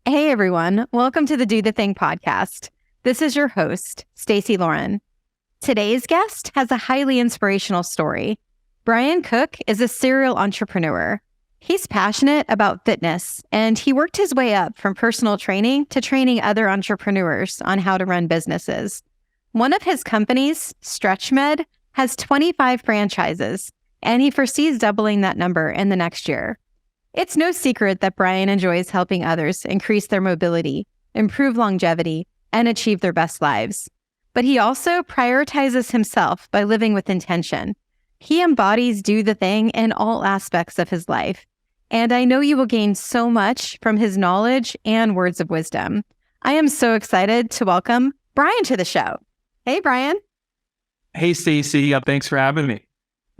Hey everyone, welcome to the Do the Thing podcast. This is your host, Stacey Lauren. Today's guest has a highly inspirational story. Brian Cook is a serial entrepreneur. He's passionate about fitness, and he worked his way up from personal training to training other entrepreneurs on how to run businesses. One of his companies, StretchMed, has 25 franchises, and he foresees doubling that number in the next year. It's no secret that Brian enjoys helping others increase their mobility, improve longevity, and achieve their best lives. But he also prioritizes himself by living with intention. He embodies do the thing in all aspects of his life. And I know you will gain so much from his knowledge and words of wisdom. I am so excited to welcome Brian to the show. Hey, Brian. Hey, Stacey. Thanks for having me.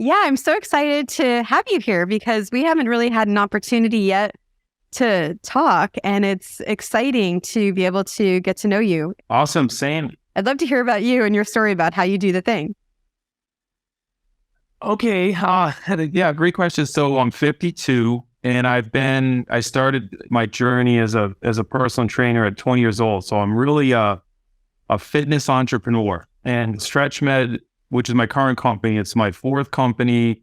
Yeah, I'm so excited to have you here because we haven't really had an opportunity yet to talk, and it's exciting to be able to get to know you. Awesome. Same. I'd love to hear about you and your story about how you do the thing. Okay. Yeah, great question. So I'm 52 and I started my journey as a personal trainer at 20 years old. So I'm really a fitness entrepreneur, and StretchMed, which is my current company, it's my fourth company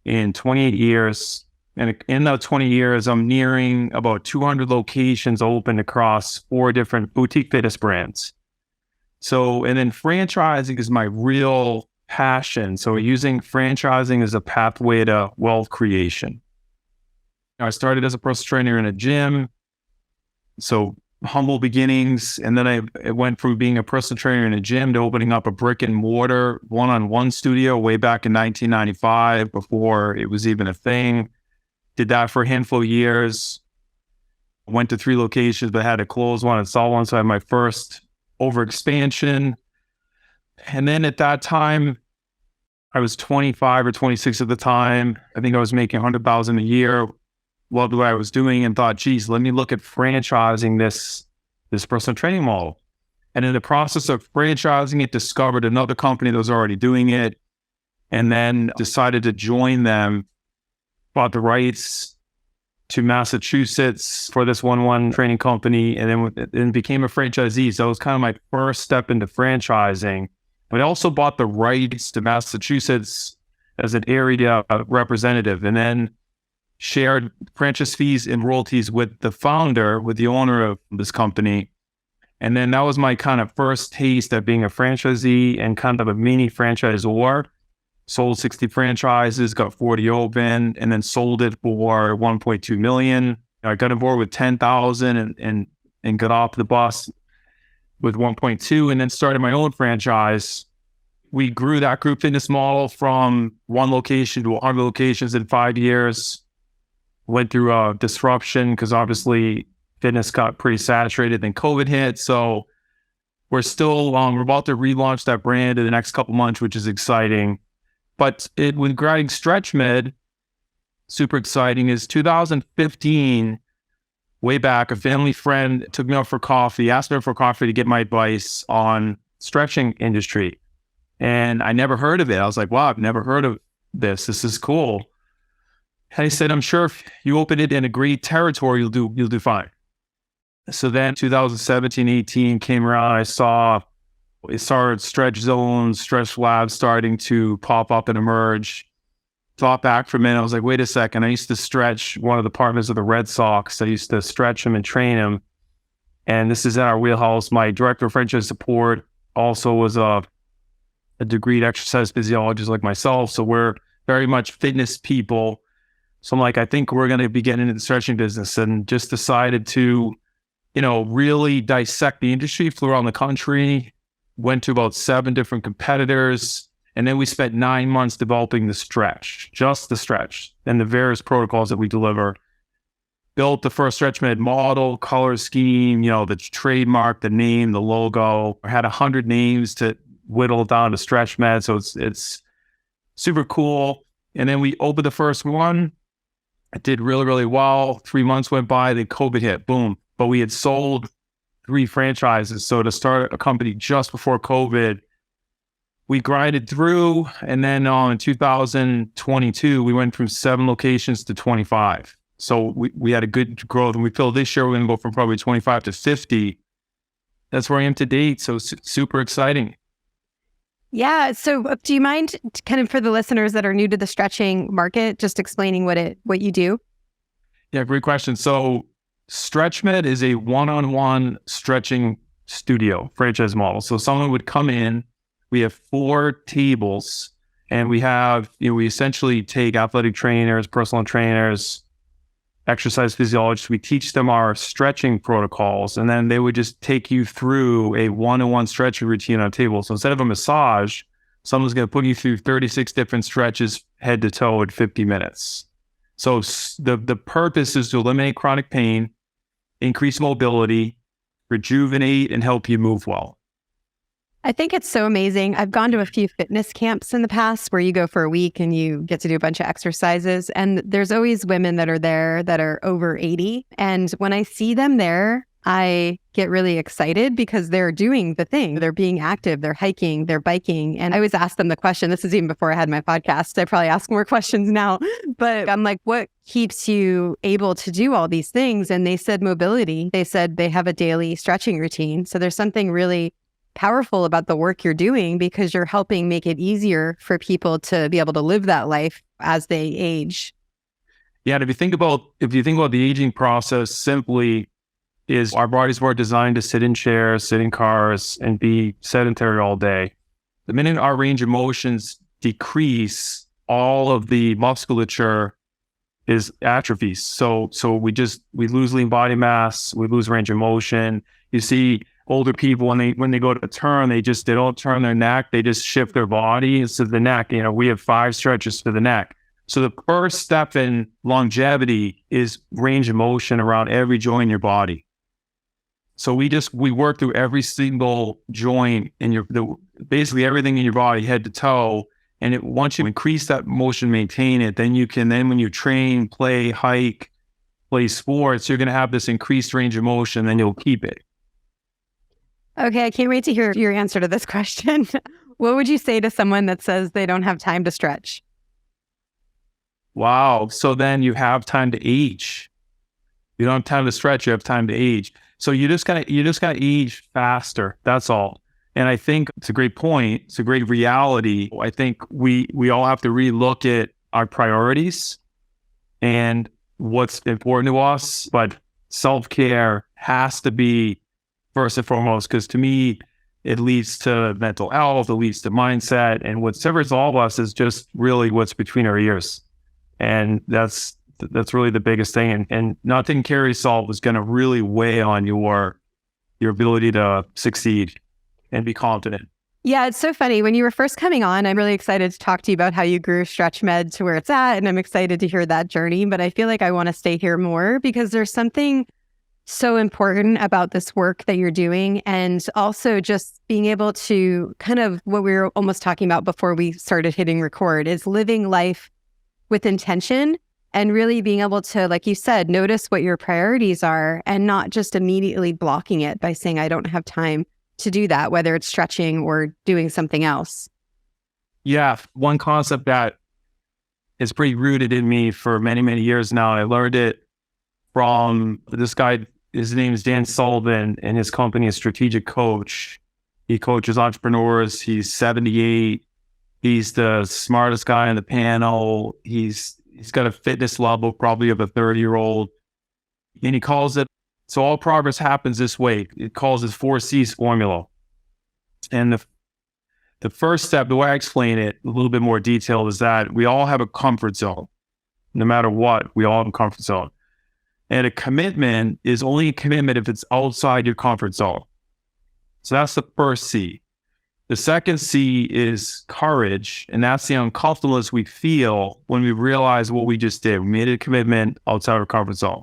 in 28 years. And in those 20 years, I'm nearing about 200 locations open across 4 different boutique fitness brands. So, and then franchising is my real passion. So using franchising as a pathway to wealth creation. I started as a personal trainer in a gym. So humble beginnings. And then it went from being a personal trainer in a gym to opening up a brick and mortar one-on-one studio way back in 1995 before it was even a thing. Did that for a handful of years. Went to 3 locations, but had to close one and sell one. So I had my first overexpansion. And then at that time, I was 25 or 26 at the time. I think I was making $100,000 a year. Loved what I was doing and thought, geez, let me look at franchising this personal training model. And in the process of franchising it, discovered another company that was already doing it, and then decided to join them, bought the rights to Massachusetts for this one training company, and then became a franchisee. So it was kind of my first step into franchising. But I also bought the rights to Massachusetts as an area representative, and then shared franchise fees and royalties with the founder, with the owner of this company. And then that was my kind of first taste at being a franchisee and kind of a mini franchisor. Sold 60 franchises, got 40 open, and then sold it for 1.2 million. I got on board with 10,000 and got off the bus with 1.2, and then started my own franchise. We grew that group fitness model from 1 location to 100 locations in 5 years. Went through a disruption because obviously fitness got pretty saturated, then COVID hit. So we're about to relaunch that brand in the next couple months, which is exciting. But with growing StretchMed, super exciting, is 2015, way back, a family friend took me out for coffee, asked me for coffee to get my advice on stretching industry. And I never heard of it. I was like, wow, I've never heard of this. This is cool. And he said, I'm sure if you open it in a great territory, you'll do fine. So then 2017, 18 came around. I saw stretch zones, stretch labs starting to pop up and emerge. Thought back for a minute. I was like, wait a second. I used to stretch one of the partners of the Red Sox. I used to stretch him and train him. And this is in our wheelhouse. My director of franchise support also was a degreed exercise physiologist like myself. So we're very much fitness people. So I'm like, I think we're going to be getting into the stretching business, and just decided to, really dissect the industry, flew around the country, went to about 7 different competitors. And then we spent 9 months developing just the stretch and the various protocols that we deliver. Built the first StretchMed model, color scheme, the trademark, the name, the logo. I had 100 names to whittle down to StretchMed. So it's super cool. And then we opened the first one. It did really, really well. 3 months went by, then COVID hit, boom. But we had sold 3 franchises. So to start a company just before COVID, we grinded through. And then in 2022, we went from 7 locations to 25. So we had a good growth, and we feel this year we're going to go from probably 25 to 50. That's where I am to date. So super exciting. Yeah. So do you mind kind of for the listeners that are new to the stretching market, just explaining what you do? Yeah, great question. So StretchMed is a one-on-one stretching studio franchise model. So someone would come in, we have 4 tables, and we essentially take athletic trainers, personal trainers, exercise physiologists. We teach them our stretching protocols, and then they would just take you through a one-on-one stretching routine on a table. So instead of a massage, someone's going to put you through 36 different stretches head to toe in 50 minutes. So the purpose is to eliminate chronic pain, increase mobility, rejuvenate, and help you move well. I think it's so amazing. I've gone to a few fitness camps in the past where you go for a week and you get to do a bunch of exercises. And there's always women that are there that are over 80. And when I see them there, I get really excited because they're doing the thing. They're being active, they're hiking, they're biking. And I always ask them the question, this is even before I had my podcast. I probably ask more questions now, but I'm like, what keeps you able to do all these things? And they said mobility. They said they have a daily stretching routine. So there's something really powerful about the work you're doing because you're helping make it easier for people to be able to live that life as they age. Yeah, and if you think about the aging process, simply is our bodies were designed to sit in chairs, sit in cars, and be sedentary all day. The minute our range of motions decrease, all of the musculature is atrophies. So we lose lean body mass, we lose range of motion. You see older people when they go to turn, they don't turn their neck, they just shift their body instead of the neck. We have 5 stretches for the neck. So the first step in longevity is range of motion around every joint in your body. So we work through every single joint in basically everything in your body, head to toe. And once you increase that motion, maintain it, then when you train, play, hike, play sports, you're going to have this increased range of motion, then you'll keep it. Okay, I can't wait to hear your answer to this question. What would you say to someone that says they don't have time to stretch? Wow. So then you have time to age. You don't have time to stretch, you have time to age. So you just gotta age faster. That's all. And I think it's a great point. It's a great reality. I think we all have to relook at our priorities and what's important to us. But self-care has to be first and foremost, because to me, it leads to mental health, it leads to mindset, and what separates all of us is just really what's between our ears. And that's really the biggest thing. And not taking care of yourself is going to really weigh on your ability to succeed and be confident. Yeah, it's so funny. When you were first coming on, I'm really excited to talk to you about how you grew StretchMed to where it's at, and I'm excited to hear that journey. But I feel like I want to stay here more because there's something so important about this work that you're doing, and also just being able to kind of what we were almost talking about before we started hitting record is living life with intention and really being able to, like you said, notice what your priorities are and not just immediately blocking it by saying, I don't have time to do that, whether it's stretching or doing something else. Yeah, one concept that is pretty rooted in me for many, many years now. I learned it from this guy. His name is Dan Sullivan, and his company is Strategic Coach. He coaches entrepreneurs. He's 78. He's the smartest guy on the panel. He's got a fitness level probably of a 30-year-old. And he calls it, so all progress happens this way. It calls it 4 C's formula. And the first step, the way I explain it a little bit more detailed, is that we all have a comfort zone. No matter what, we all have a comfort zone. And a commitment is only a commitment if it's outside your comfort zone. So that's the first C. The second C is courage, and that's the uncomfortableness we feel when we realize what we just did. We made a commitment outside our comfort zone.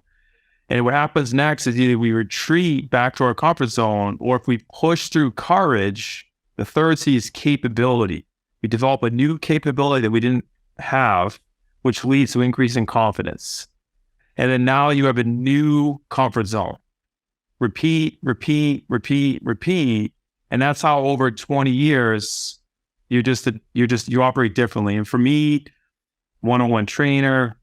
And what happens next is either we retreat back to our comfort zone, or if we push through courage, the third C is capability. We develop a new capability that we didn't have, which leads to increasing confidence. And then now you have a new comfort zone. Repeat, repeat, repeat, repeat. And that's how over 20 years, you operate differently. And for me, one-on-one trainer,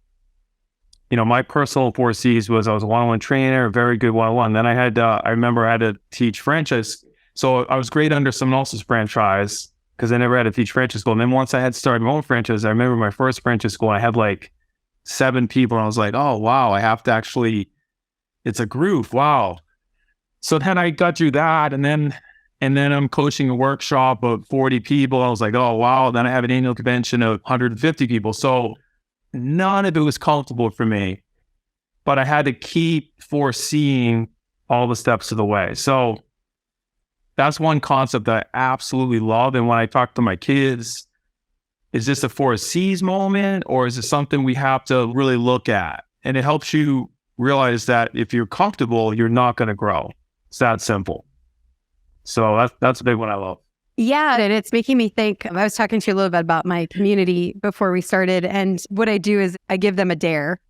my personal 4Cs was I was a one-on-one trainer, very good one-on-one. Then I remember I had to teach franchise. So I was great under someone else's franchise because I never had to teach franchise school. And then once I had started my own franchise, I remember my first franchise school, I had like 7 people. And I was like, oh, wow, I have to actually, it's a group. Wow. So then I got through that. And then I'm coaching a workshop of 40 people. I was like, oh, wow. Then I have an annual convention of 150 people. So none of it was comfortable for me, but I had to keep foreseeing all the steps of the way. So that's one concept that I absolutely love. And when I talk to my kids, is this a 4Cs moment or is it something we have to really look at? And it helps you realize that if you're comfortable, you're not going to grow. It's that simple. So that's a big one I love. Yeah, and it's making me think, I was talking to you a little bit about my community before we started, and what I do is I give them a dare.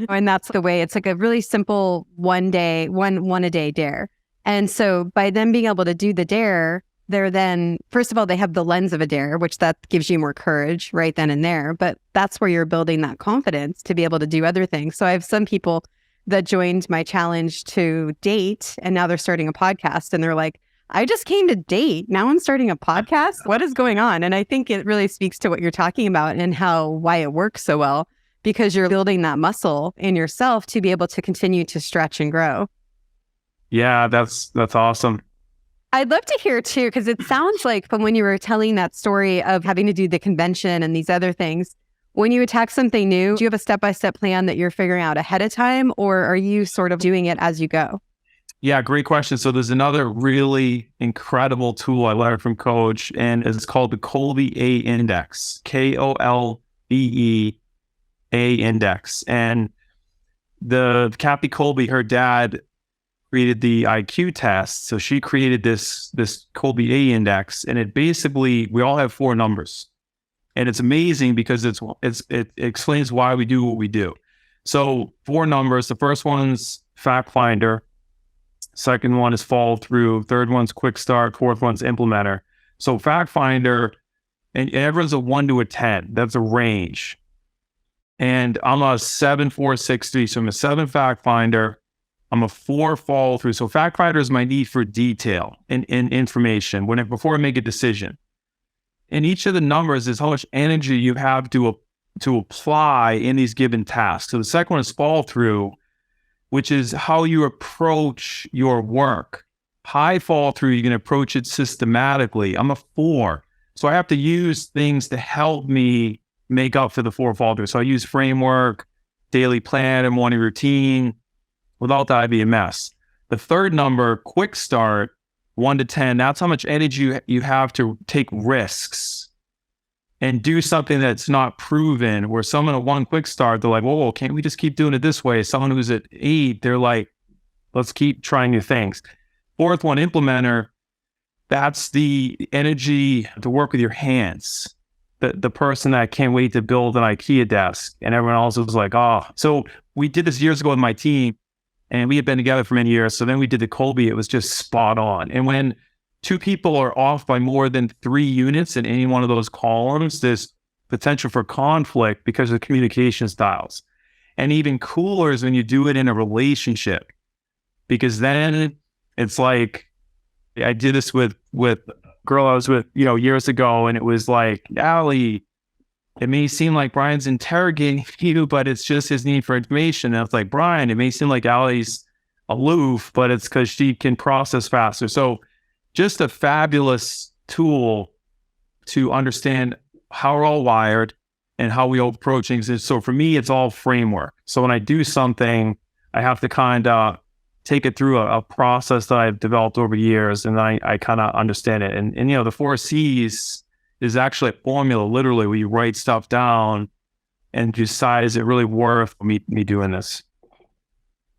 And that's the way, it's like a really simple one a day dare. And so by them being able to do the dare, they're then, first of all, they have the lens of a dare, which that gives you more courage right then and there. But that's where you're building that confidence to be able to do other things. So I have some people that joined my challenge to date, and now they're starting a podcast, and they're like, I just came to date. Now I'm starting a podcast. What is going on? And I think it really speaks to what you're talking about and why it works so well, because you're building that muscle in yourself to be able to continue to stretch and grow. Yeah, that's awesome. I'd love to hear too, because it sounds like from when you were telling that story of having to do the convention and these other things, when you attack something new, do you have a step-by-step plan that you're figuring out ahead of time, or are you sort of doing it as you go? Yeah, great question. So there's another really incredible tool I learned from Coach, and it's called the Kolbe A Index, Kolbe A Index. And the Kathy Kolbe, her dad created the IQ test. So she created this Kolbe A Index, and it basically, we all have 4 numbers. And it's amazing because it explains why we do what we do. So 4 numbers. The first one's fact finder. Second one is follow through. Third one's quick start. Fourth one's implementer. So fact finder, and everyone's a 1 to a 10. That's a range. And I'm a 7, 4, 6, 3. So I'm a 7 fact finder. I'm a 4 follow through. So fact finder is my need for detail and information before I make a decision. And each of the numbers is how much energy you have to apply in these given tasks. So the second one is follow through, which is how you approach your work. High follow through, you can approach it systematically. I'm a 4. So I have to use things to help me make up for the 4 follow through. So I use framework, daily plan, and morning routine. Without that, I'd be a mess. The third number, quick start, 1 to 10, that's how much energy you have to take risks and do something that's not proven, where someone at 1 quick start, they're like, whoa, can't we just keep doing it this way? Someone who's at 8, they're like, let's keep trying new things. Fourth one, implementer, that's the energy to work with your hands. The person that can't wait to build an IKEA desk, and everyone else was like, oh. So we did this years ago with my team, and we had been together for many years. So then we did the Kolbe. It was just spot on. And when 2 people are off by more than 3 units in any one of those columns, there's potential for conflict because of communication styles. And even cooler is when you do it in a relationship, because then it's like, I did this with a girl I was with, years ago, and it was like, Allie, it may seem like Brian's interrogating you, but it's just his need for information. And it's like, Brian, it may seem like Allie's aloof, but it's because she can process faster. So just a fabulous tool to understand how we're all wired and how we approach things. So for me, it's all framework. So when I do something, I have to kind of take it through a process that I've developed over years, and I kind of understand it. And the 4 C's is actually a formula, literally, where you write stuff down and decide, is it really worth me doing this?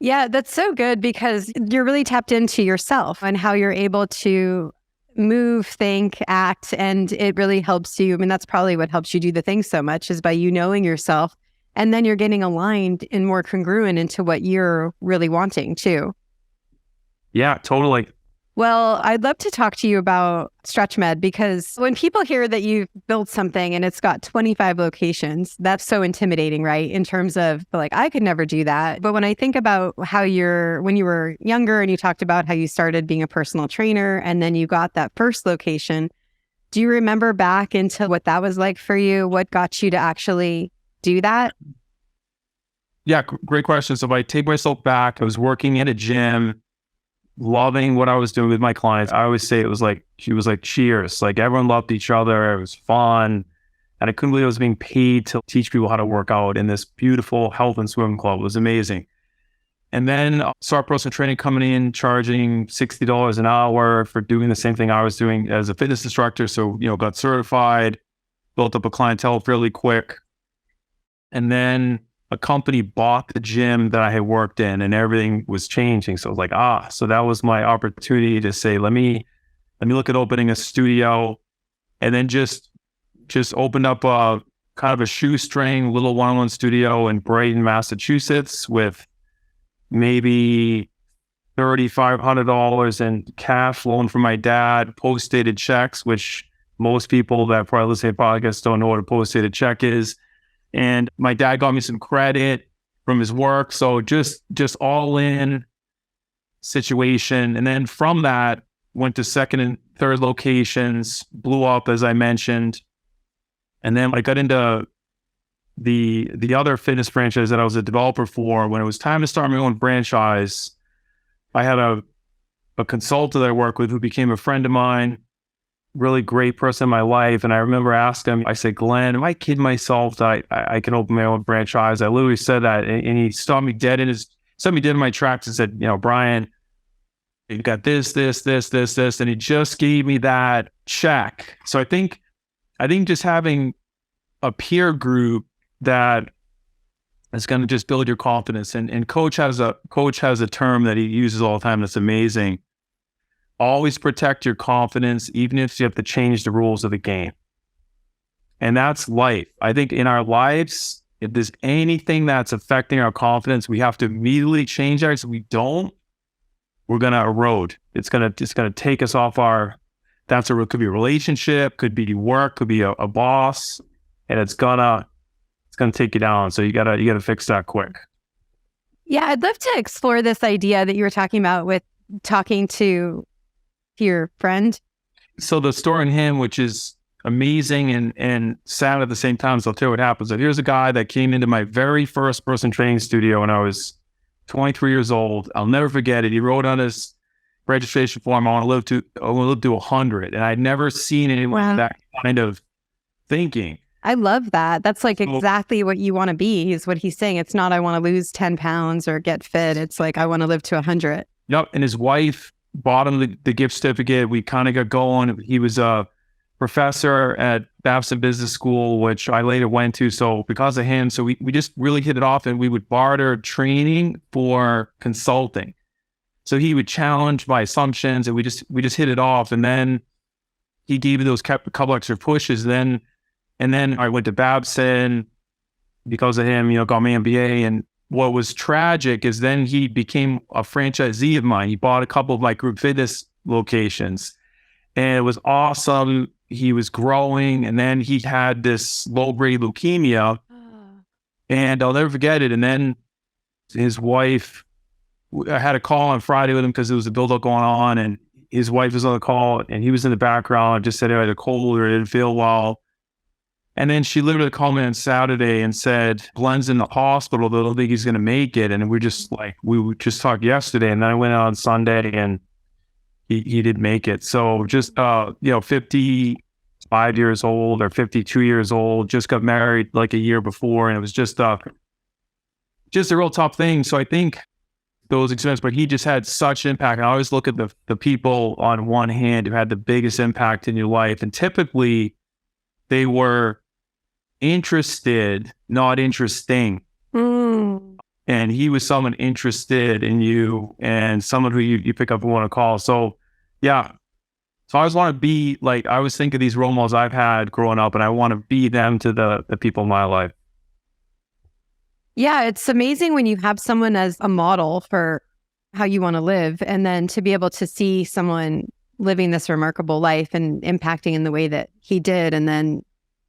Yeah, that's so good, because you're really tapped into yourself and how you're able to move, think, act, and it really helps you. I mean, that's probably what helps you do the things so much, is by you knowing yourself, and then you're getting aligned and more congruent into what you're really wanting too. Yeah, totally. Well, I'd love to talk to you about StretchMed because when people hear that you've built something and it's got 25 locations, that's so intimidating, right? In terms of like, I could never do that. But when I think about when you were younger and you talked about how you started being a personal trainer and then you got that first location, do you remember back into what that was like for you? What got you to actually do that? Yeah, great question. So if I take myself back, I was working at a gym, loving what I was doing with my clients. I always say she was like cheers. Like everyone loved each other. It was fun. And I couldn't believe I was being paid to teach people how to work out in this beautiful health and swim club. It was amazing. And then I saw a personal training coming in, charging $60 an hour for doing the same thing I was doing as a fitness instructor. So, got certified, built up a clientele fairly quick. And then a company bought the gym that I had worked in and everything was changing. So I was like, so that was my opportunity to say, let me look at opening a studio, and then just opened up a kind of a shoestring little one-on-one studio in Brighton, Massachusetts with maybe $3,500 in cash loan from my dad, post-dated checks, which most people that probably listen to the podcast don't know what a post-dated check is. And my dad got me some credit from his work. So just all in situation. And then from that, went to second and third locations, blew up, as I mentioned. And then I got into the other fitness franchise that I was a developer for. When it was time to start my own franchise, I had a consultant that I worked with who became a friend of mine, really great person in my life. And I remember asking him, I said, Glenn, am I kidding myself that I can open my own franchise? I literally said that. And he stopped me dead in my tracks and said, Brian, you got this. And he just gave me that check. So I think just having a peer group that is going to just build your confidence. And coach has a term that he uses all the time that's amazing. Always protect your confidence, even if you have to change the rules of the game. And that's life. I think in our lives, if there's anything that's affecting our confidence, we have to immediately change ours. If we don't, we're going to erode. It's going to take us off our, it could be a relationship, could be work, could be a boss, and it's going to take you down. So you got to fix that quick. Yeah, I'd love to explore this idea that you were talking about with talking to your friend. So the story in him, which is amazing and sad at the same time, so I'll tell you what happens. So here's a guy that came into my very first personal training studio when I was 23 years old. I'll never forget it. He wrote on his registration form, I want to live to 100. And I'd never seen anyone with that kind of thinking. I love that. That's like exactly what you want to be, is what he's saying. It's not, I want to lose 10 pounds or get fit. It's like, I want to live to 100. Yep. And his wife bought him the gift certificate. We kind of got going. He was a professor at Babson Business School, which I later went to. So because of him, so we just really hit it off, and we would barter training for consulting. So he would challenge my assumptions, and we just hit it off. And then he gave me those couple extra pushes. And then I went to Babson because of him, got my MBA. And what was tragic is then he became a franchisee of mine. He bought a couple of my group fitness locations, and it was awesome. He was growing, and then he had this low-grade leukemia, and I'll never forget it. And then his wife, I had a call on Friday with him because there was a build-up going on, and his wife was on the call, and he was in the background, just said he had a cold or didn't feel well. And then she literally called me on Saturday and said, Glenn's in the hospital. They don't think he's going to make it. And we just talked yesterday. And then I went out on Sunday, and he did make it. So just, 55 years old or 52 years old, just got married like a year before. And it was just a real tough thing. So I think those experiences, but he just had such impact. And I always look at the people on one hand who had the biggest impact in your life. And typically they were interested, not interesting. And he was someone interested in you and someone who you pick up and want to call. So yeah. So I always want to be like, I always think of these role models I've had growing up, and I want to be them to the people in my life. Yeah, it's amazing when you have someone as a model for how you want to live. And then to be able to see someone living this remarkable life and impacting in the way that he did, and then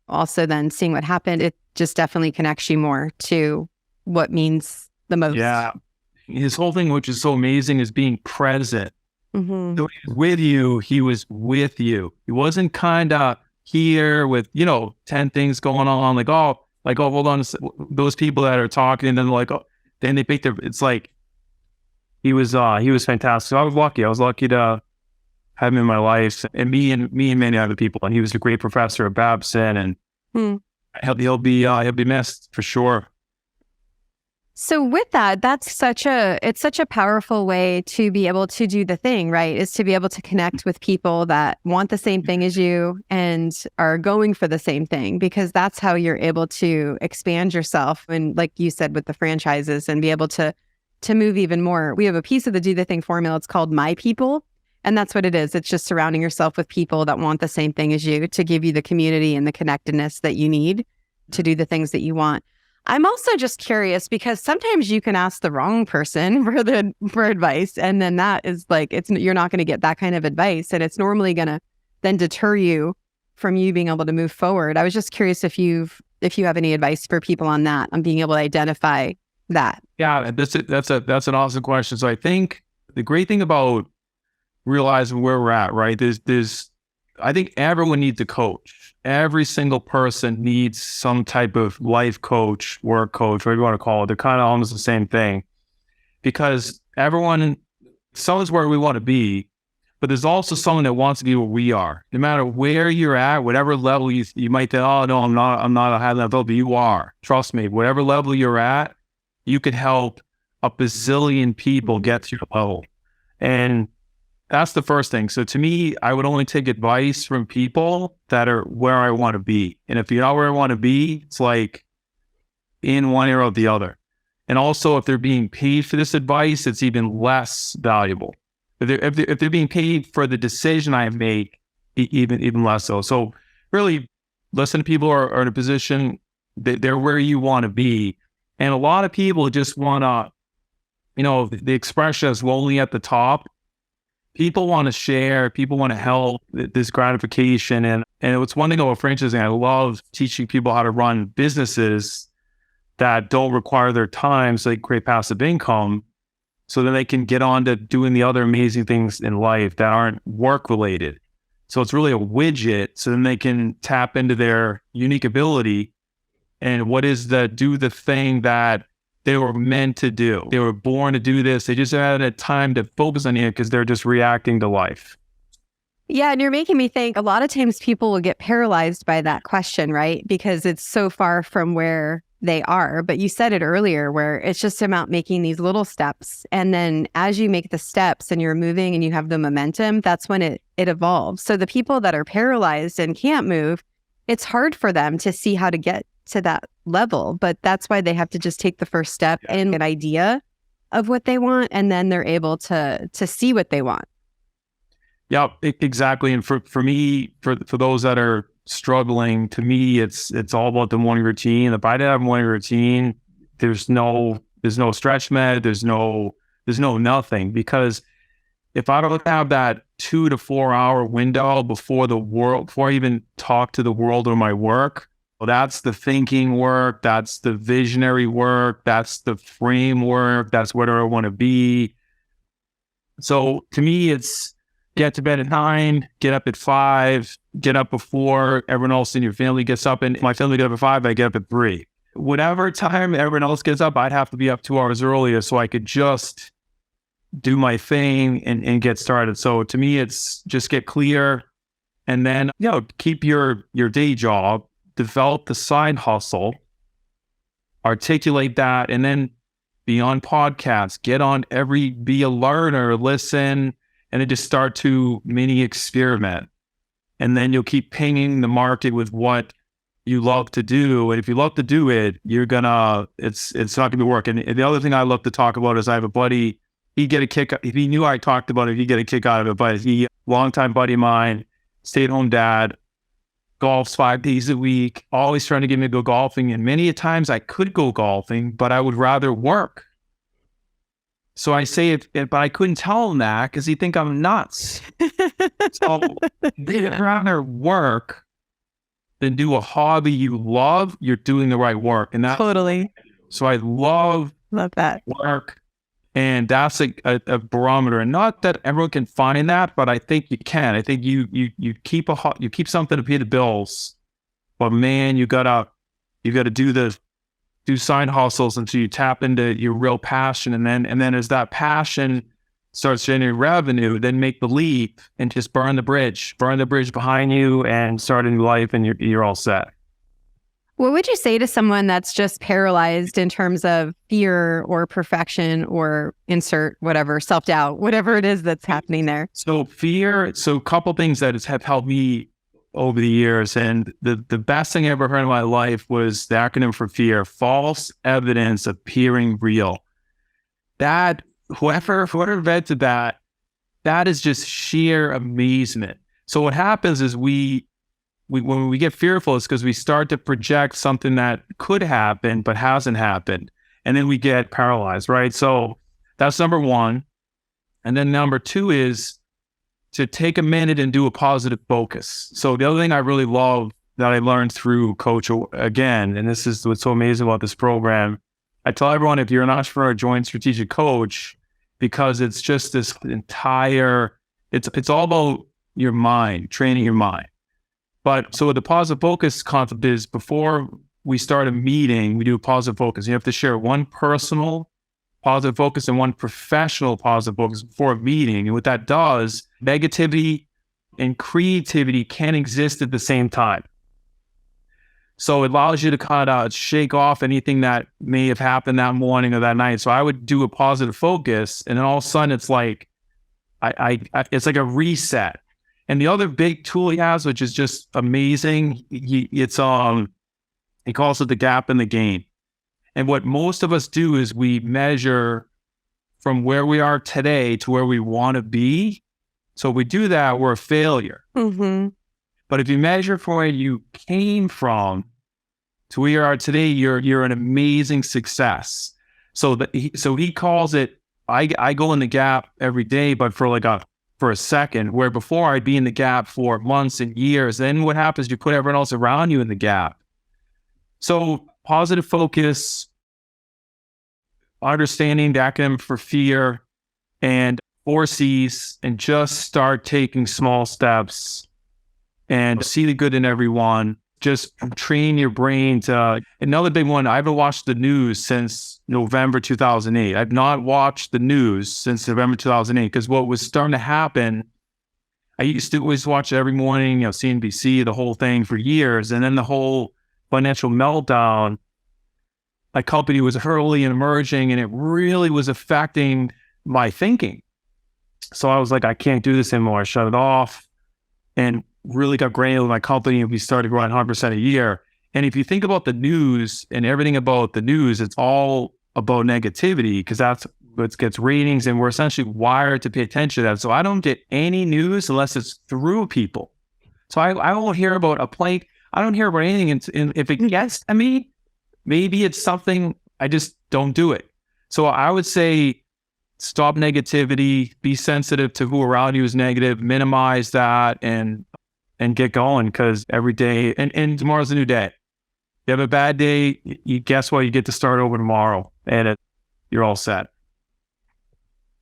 also then seeing what happened, it just definitely connects you more to what means the most. Yeah. His whole thing, which is so amazing, is being present. Mm-hmm. So he was with you. He was with you. He wasn't kind of here with, 10 things going on. Like, oh, hold on. Those people that are talking, and then then they pick it's like, he was fantastic. So I was lucky. I was lucky to have him in my life, and me and many other people. And he was a great professor at Babson, and he'll be missed for sure. So with that, it's such a powerful way to be able to do the thing, right? Is to be able to connect with people that want the same thing as you and are going for the same thing, because that's how you're able to expand yourself. And like you said, with the franchises, and be able to move even more. We have a piece of the Do the Thing formula. It's called My People. And that's what it is. It's just surrounding yourself with people that want the same thing as you, to give you the community and the connectedness that you need to do the things that you want. I'm also just curious, because sometimes you can ask the wrong person for advice, and then that is like, you're not going to get that kind of advice, and it's normally going to then deter you from you being able to move forward. I was just curious if you have any advice for people on that, on being able to identify that. Yeah, that's an awesome question. So I think the great thing about realizing where we're at, right? I think everyone needs a coach. Every single person needs some type of life coach, work coach, whatever you want to call it. They're kind of almost the same thing, because someone's where we want to be, but there's also someone that wants to be where we are. No matter where you're at, whatever level you might think, oh no, I'm not a high level, but you are. Trust me, whatever level you're at, you could help a bazillion people get to your level. And that's the first thing. So to me, I would only take advice from people that are where I want to be. And if you're not where I want to be, it's like in one ear or the other. And also, if they're being paid for this advice, it's even less valuable. If they're being paid for the decision I make, even less so. So really, listen to people who are in a position that they're where you want to be. And a lot of people just want to, the expression is lonely at the top. People want to share, people want to help, this gratification. And it's one thing about franchising. I love teaching people how to run businesses that don't require their time, so they create passive income, so that they can get on to doing the other amazing things in life that aren't work related. So it's really a widget, so then they can tap into their unique ability and do the thing that they were meant to do. They were born to do this. They just haven't had time to focus on it because they're just reacting to life. Yeah, and you're making me think a lot of times people will get paralyzed by that question, right? Because it's so far from where they are. But you said it earlier, where it's just about making these little steps. And then as you make the steps and you're moving and you have the momentum, that's when it evolves. So the people that are paralyzed and can't move, it's hard for them to see how to get to that level. But that's why they have to just take the first step and get an idea of what they want. And then they're able to see what they want. Yeah, exactly. And for me, for those that are struggling, to me, it's all about the morning routine. If I didn't have a morning routine, there's no StretchMed, there's no nothing. Because if I don't have that 2 to 4 hour window before I even talk to the world or my work, well, that's the thinking work, that's the visionary work, that's the framework, that's where I want to be. So to me, it's get to bed at 9, get up at 5, get up before everyone else in your family gets up. And my family get up at 5, I get up at 3. Whatever time everyone else gets up, I'd have to be up 2 hours earlier so I could just do my thing and get started. So to me, it's just get clear, and then, keep your day job, develop the side hustle, articulate that, and then be on podcasts, be a learner, listen, and then just start to mini experiment. And then you'll keep pinging the market with what you love to do. And if you love to do it, it's not gonna be work. And the other thing I love to talk about is I have a buddy, he'd get a kick, if he knew I talked about it, he'd get a kick out of it. But longtime buddy of mine, stay-at-home dad, golfs 5 days a week, always trying to get me to go golfing. And many a times I could go golfing, but I would rather work. So I say it, but I couldn't tell him that because he'd think I'm nuts. So they'd rather work than do a hobby you love. You're doing the right work. And that's Totally. so I love that. work. And that's a barometer. And not that everyone can find that, but I think you can. I think you keep something to pay the bills. But man, you gotta do side hustles until you tap into your real passion. And then as that passion starts generating revenue, then make the leap and just burn the bridge behind you and start a new life, and you're all set. What would you say to someone that's just paralyzed in terms of fear or perfection or insert whatever, self-doubt, whatever it is that's happening there? So fear, a couple things that have helped me over the years. And the best thing I ever heard in my life was the acronym for fear: false evidence appearing real. That, whoever invented that is just sheer amazement. So what happens is when we get fearful, it's because we start to project something that could happen but hasn't happened. And then we get paralyzed, right? So that's number one. And then number two is to take a minute and do a positive focus. So the other thing I really love that I learned through Coach, again, and this is what's so amazing about this program, I tell everyone, if you're an entrepreneur, join Strategic Coach, because it's just this entire, it's all about your mind, training your mind. But so the positive focus concept is, before we start a meeting, we do a positive focus. You have to share one personal positive focus and one professional positive focus before a meeting. And what that does, negativity and creativity can't exist at the same time. So it allows you to kind of shake off anything that may have happened that morning or that night. So I would do a positive focus, and then all of a sudden it's like, it's like a reset. And the other big tool he has, which is just amazing, he calls it the gap in the gain. And what most of us do is we measure from where we are today to where we want to be. So if we do that, we're a failure. Mm-hmm. But if you measure from where you came from to where you are today, you're an amazing success. So he calls it, I go in the gap every day, but for a second, where before I'd be in the gap for months and years. Then what happens? You put everyone else around you in the gap. So positive focus, understanding the acronym for fear, and 4 C's, and just start taking small steps and see the good in everyone. Just train your brain to, another big one, I haven't watched the news since November 2008. I've not watched the news since November 2008, because what was starting to happen, I used to always watch it every morning, CNBC, the whole thing for years. And then the whole financial meltdown, my company was early and emerging, and it really was affecting my thinking. So I was like, I can't do this anymore. I shut it off and really got granular with my company, and we started growing 100% a year. And if you think about the news and everything about the news, it's all about negativity, because that's what gets ratings, and we're essentially wired to pay attention to that. So I don't get any news unless it's through people. So I won't hear about a plane. I don't hear about anything. And if it gets to me, maybe it's something, I just don't do it. So I would say, stop negativity, be sensitive to who around you is negative, minimize that, and get going, because every day, and tomorrow's a new day. You have a bad day, guess what? You get to start over tomorrow, and you're all set.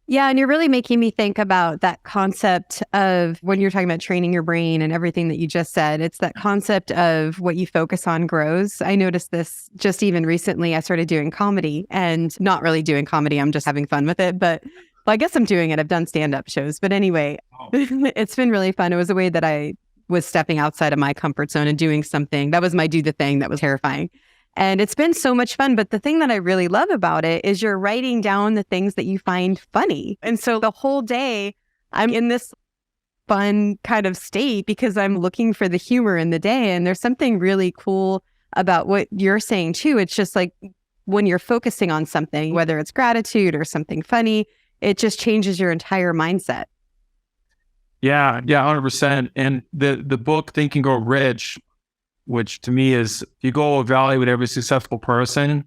Yeah, and you're really making me think about that concept of, when you're talking about training your brain and everything that you just said, it's that concept of what you focus on grows. I noticed this just even recently. I started doing comedy, and not really doing comedy. I'm just having fun with it, but well, I guess I'm doing it. I've done stand-up shows, but anyway, it's been really fun. It was a way that I was stepping outside of my comfort zone and doing something. That was my do the thing that was terrifying. And it's been so much fun. But the thing that I really love about it is you're writing down the things that you find funny. And so the whole day I'm in this fun kind of state because I'm looking for the humor in the day. And there's something really cool about what you're saying too. It's just like when you're focusing on something, whether it's gratitude or something funny, it just changes your entire mindset. Yeah, 100%. And the book Think and Grow Rich, which to me is, if you go evaluate every successful person,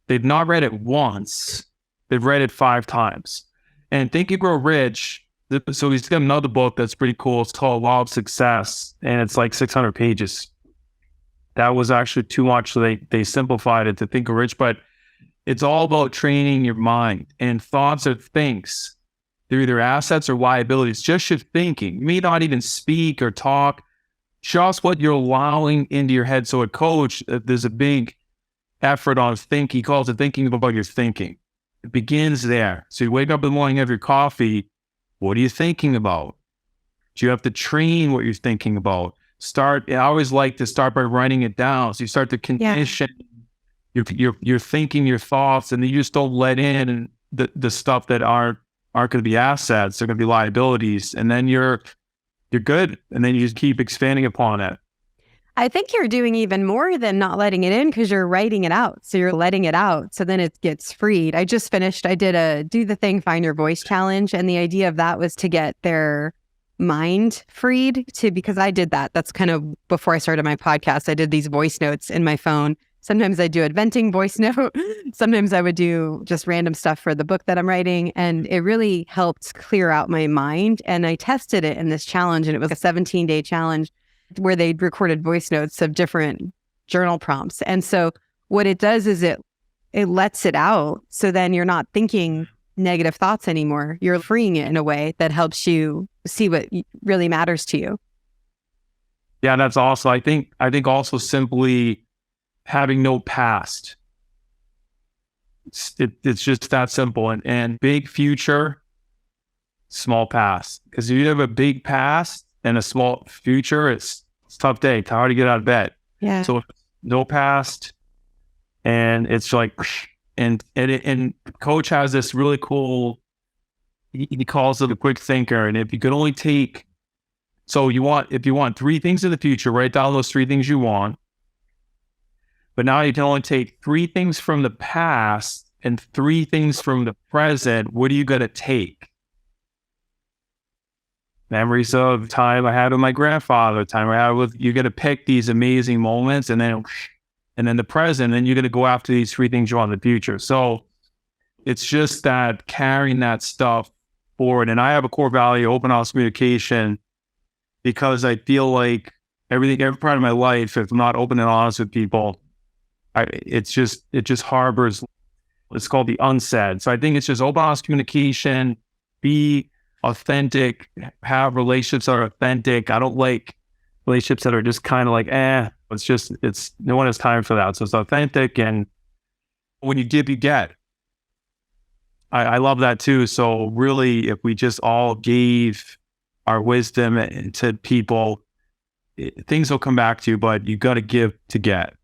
they've not read it once, they've read it 5 times. And Think and Grow Rich, so he's got another book that's pretty cool. It's called Law of Success, and it's like 600 pages. That was actually too much, so they simplified it to Think and Grow Rich. But it's all about training your mind, and thoughts are things. They're either assets or liabilities. Just your thinking. You may not even speak or talk, just what you're allowing into your head. So a coach, there's a big effort on thinking. He calls it thinking about your thinking. It begins there. So you wake up in the morning, have your coffee. What are you thinking about? Do you have to train what you're thinking about? I always like to start by writing it down. So you start to condition your thinking, your thoughts, and then you just don't let in the stuff that aren't going to be assets. They're going to be liabilities. And then you're good. And then you just keep expanding upon it. I think you're doing even more than not letting it in, because you're writing it out. So you're letting it out. So then it gets freed. I did a Do the Thing, Find Your Voice challenge. And the idea of that was to get their mind freed because I did that. That's kind of before I started my podcast. I did these voice notes in my phone. Sometimes I do a venting voice note. Sometimes I would do just random stuff for the book that I'm writing. And it really helped clear out my mind. And I tested it in this challenge, and it was a 17-day challenge where they recorded voice notes of different journal prompts. And so what it does is it lets it out. So then you're not thinking negative thoughts anymore. You're freeing it in a way that helps you see what really matters to you. Yeah, that's awesome. I think also simply having no past. It's just that simple. And big future, small past. Because if you have a big past and a small future, it's a tough day. It's hard to get out of bed. Yeah. So no past, and it's like, and Coach has this really cool. He calls it a quick thinker. And if you could only take, if you want 3 things in the future, write down those 3 things you want. But now you can only take 3 things from the past and 3 things from the present. What are you going to take? Memories of time I had with my grandfather, time I had with, you're going to pick these amazing moments, and then the present, and you're going to go after these 3 things you want in the future. So it's just that carrying that stuff forward. And I have a core value, open, honest communication, because I feel like every part of my life, if I'm not open and honest with people, it just harbors, it's called the unsaid. So I think it's just open, honest communication, be authentic, have relationships that are authentic. I don't like relationships that are just kind of like, it's no one has time for that. So it's authentic. And when you give, you get. I love that too. So really, if we just all gave our wisdom to people, things will come back to you, but you got to give to get.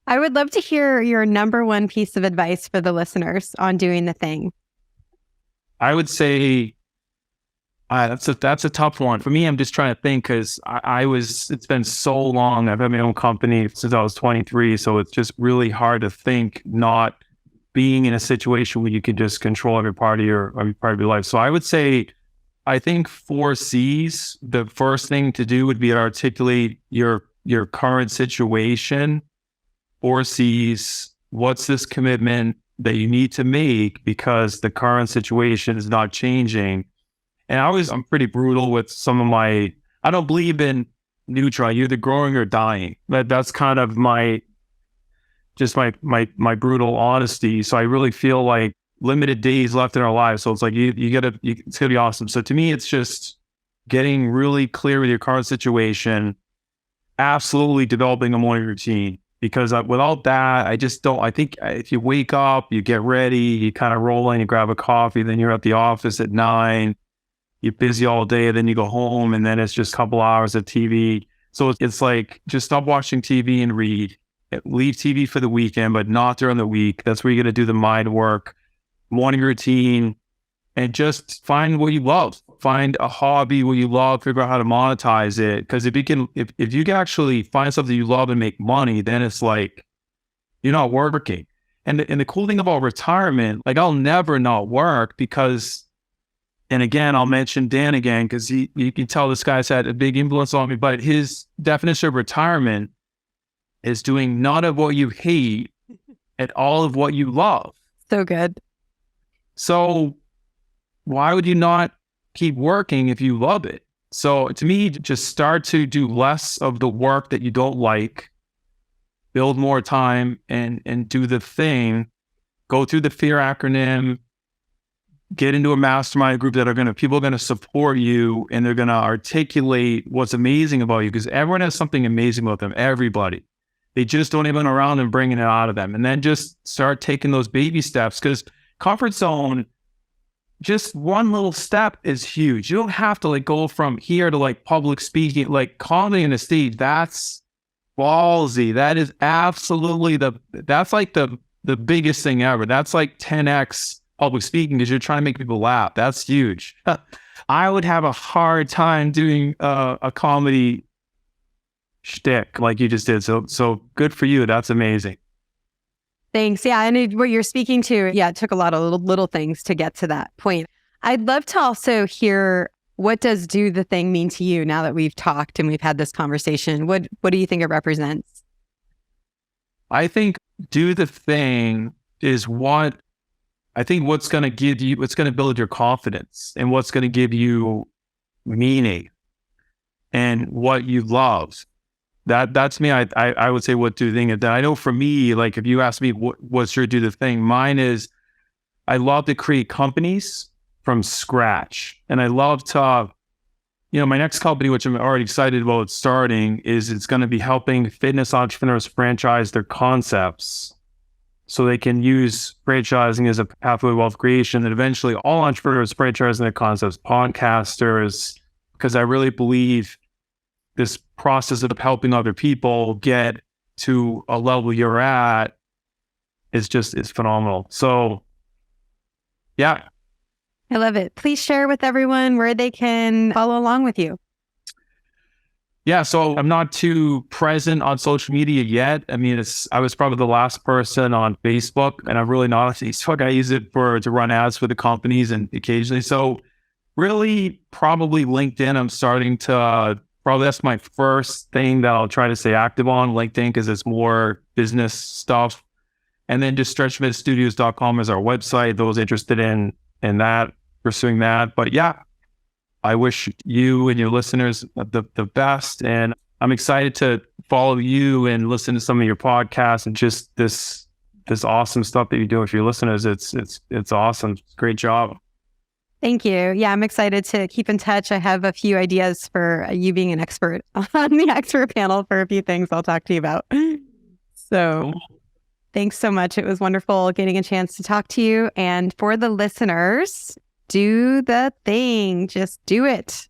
I would love to hear your number one piece of advice for the listeners on doing the thing. I would say that's a tough one. For me, I'm just trying to think, because it's been so long. I've had my own company since I was 23. So it's just really hard to think not being in a situation where you can just control every part of your life. So I would say, I think 4 C's. The first thing to do would be to articulate your current situation. 4 C's. What's this commitment that you need to make because the current situation is not changing? And I'm pretty brutal with some of I don't believe in neutral. You're either growing or dying. That's kind of my brutal honesty. So I really feel like limited days left in our lives. So it's like, it's gonna be awesome. So to me, it's just getting really clear with your current situation, absolutely developing a morning routine. Because without that, I think if you wake up, you get ready, you kind of roll in, you grab a coffee, then you're at the office at 9, you're busy all day, then you go home, and then it's just a couple hours of TV. So it's like, just stop watching TV and read. Leave TV for the weekend, but not during the week. That's where you're going to do the mind work, morning routine, and just find what you love. Find a hobby what you love, figure out how to monetize it. Because if you can actually find something you love and make money, then it's like you're not working. And the cool thing about retirement, like, I'll never not work because, and again, I'll mention Dan again, because you can tell this guy's had a big influence on me, but his definition of retirement is doing none of what you hate and all of what you love. So good. So why would you not keep working if you love it? So to me, just start to do less of the work that you don't like, build more time and do the thing, go through the FEAR acronym, get into a mastermind group people are going to support you and they're going to articulate what's amazing about you because everyone has something amazing about them, everybody. They just don't even around and bringing it out of them. And then just start taking those baby steps because comfort zone, just one little step is huge. You don't have to like go from here to like public speaking, like comedy on the stage. That's ballsy. That is absolutely that's like the biggest thing ever. That's like 10x public speaking because you're trying to make people laugh. That's huge. I would have a hard time doing a comedy shtick like you just did. So good for you. That's amazing. Thanks. Yeah. And what you're speaking to, it took a lot of little things to get to that point. I'd love to also hear, what does do the thing mean to you now that we've talked and we've had this conversation? What do you think it represents? I think do the thing is what's going to build your confidence and what's going to give you meaning and what you love. That's me. I would say what do the thing is. I know for me, like if you ask me what's your do the thing, mine is I love to create companies from scratch. And I love to, my next company, which I'm already excited about starting, it's going to be helping fitness entrepreneurs franchise their concepts so they can use franchising as a pathway to wealth creation. And eventually all entrepreneurs franchising their concepts, podcasters, because I really believe this process of helping other people get to a level you're at is phenomenal. So, yeah. I love it. Please share with everyone where they can follow along with you. Yeah, so I'm not too present on social media yet. I mean, I was probably the last person on Facebook, and I'm really not on Facebook. I use it to run ads for the companies and occasionally. So really probably LinkedIn. I'm starting to, probably that's my first thing that I'll try to stay active on, LinkedIn, because it's more business stuff. And then just StretchMedStudios.com is our website, those interested in that, pursuing that. But yeah, I wish you and your listeners the best. And I'm excited to follow you and listen to some of your podcasts and just this awesome stuff that you do with your listeners. It's awesome. Great job. Thank you. Yeah, I'm excited to keep in touch. I have a few ideas for you being an expert on the expert panel for a few things I'll talk to you about. So thanks so much. It was wonderful getting a chance to talk to you. And for the listeners, do the thing. Just do it.